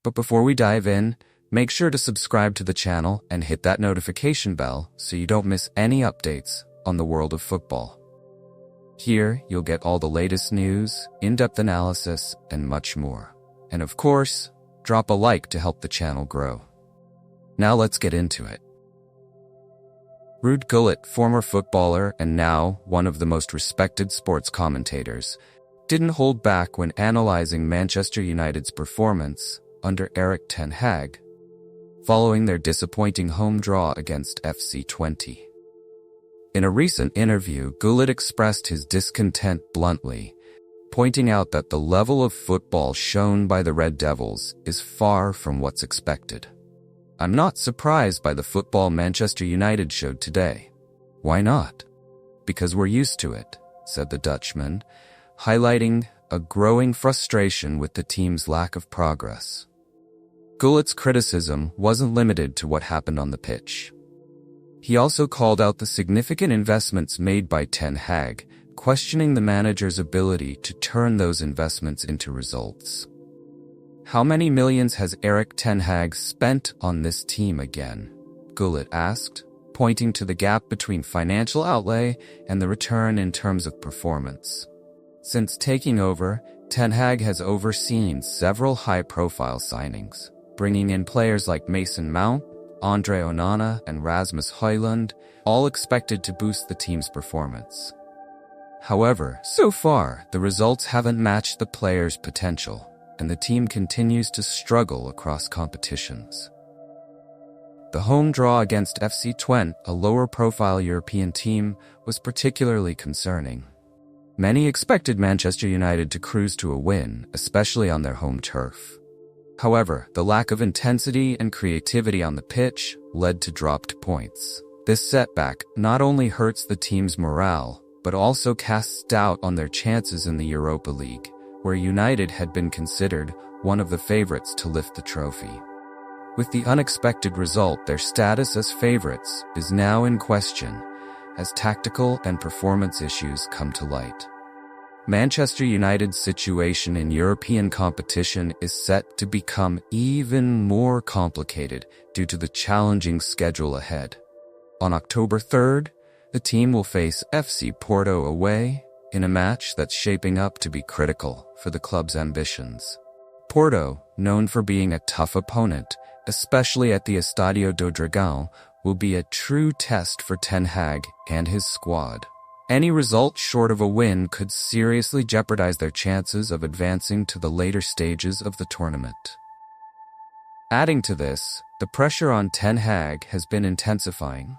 But before we dive in, make sure to subscribe to the channel and hit that notification bell so you don't miss any updates on the world of football. Here, you'll get all the latest news, in-depth analysis, and much more. And of course, drop a like to help the channel grow. Now let's get into it. Gullit, former footballer and now one of the most respected sports commentators, didn't hold back when analyzing Manchester United's performance under Erik ten Hag, following their disappointing home draw against FC Twente. In a recent interview, Gullit expressed his discontent bluntly, pointing out that the level of football shown by the Red Devils is far from what's expected. "I'm not surprised by the football Manchester United showed today." "Why not?" "Because we're used to it," said the Dutchman, highlighting a growing frustration with the team's lack of progress. Gullit's criticism wasn't limited to what happened on the pitch. He also called out the significant investments made by Ten Hag, questioning the manager's ability to turn those investments into results. "How many millions has Erik ten Hag spent on this team again?" Gullit asked, pointing to the gap between financial outlay and the return in terms of performance. Since taking over, Ten Hag has overseen several high-profile signings, bringing in players like Mason Mount, Andre Onana, and Rasmus Højlund, all expected to boost the team's performance. However, so far, the results haven't matched the players' potential, and the team continues to struggle across competitions. The home draw against FC Twente, a lower-profile European team, was particularly concerning. Many expected Manchester United to cruise to a win, especially on their home turf. However, the lack of intensity and creativity on the pitch led to dropped points. This setback not only hurts the team's morale, but also casts doubt on their chances in the Europa League, where United had been considered one of the favorites to lift the trophy. With the unexpected result, their status as favorites is now in question as tactical and performance issues come to light. Manchester United's situation in European competition is set to become even more complicated due to the challenging schedule ahead. On October 3rd, the team will face FC Porto away in a match that's shaping up to be critical for the club's ambitions. Porto, known for being a tough opponent, especially at the Estadio do Dragão, will be a true test for Ten Hag and his squad. Any result short of a win could seriously jeopardize their chances of advancing to the later stages of the tournament. Adding to this, the pressure on Ten Hag has been intensifying.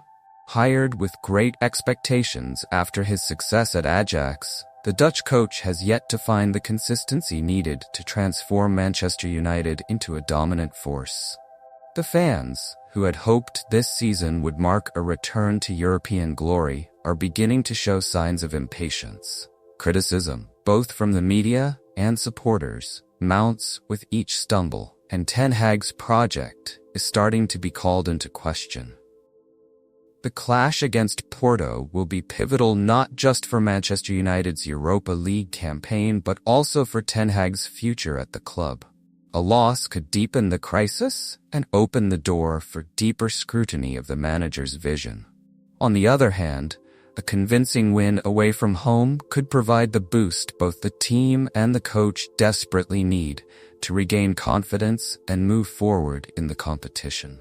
Hired with great expectations after his success at Ajax, the Dutch coach has yet to find the consistency needed to transform Manchester United into a dominant force. The fans, who had hoped this season would mark a return to European glory, are beginning to show signs of impatience. Criticism, both from the media and supporters, mounts with each stumble, and Ten Hag's project is starting to be called into question. The clash against Porto will be pivotal not just for Manchester United's Europa League campaign but also for Ten Hag's future at the club. A loss could deepen the crisis and open the door for deeper scrutiny of the manager's vision. On the other hand, a convincing win away from home could provide the boost both the team and the coach desperately need to regain confidence and move forward in the competition.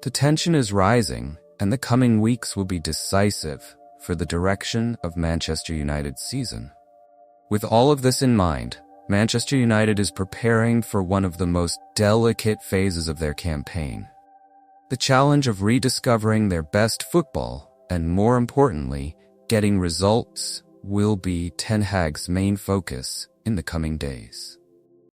The tension is rising, and the coming weeks will be decisive for the direction of Manchester United's season. With all of this in mind, Manchester United is preparing for one of the most delicate phases of their campaign. The challenge of rediscovering their best football, and more importantly, getting results, will be Ten Hag's main focus in the coming days.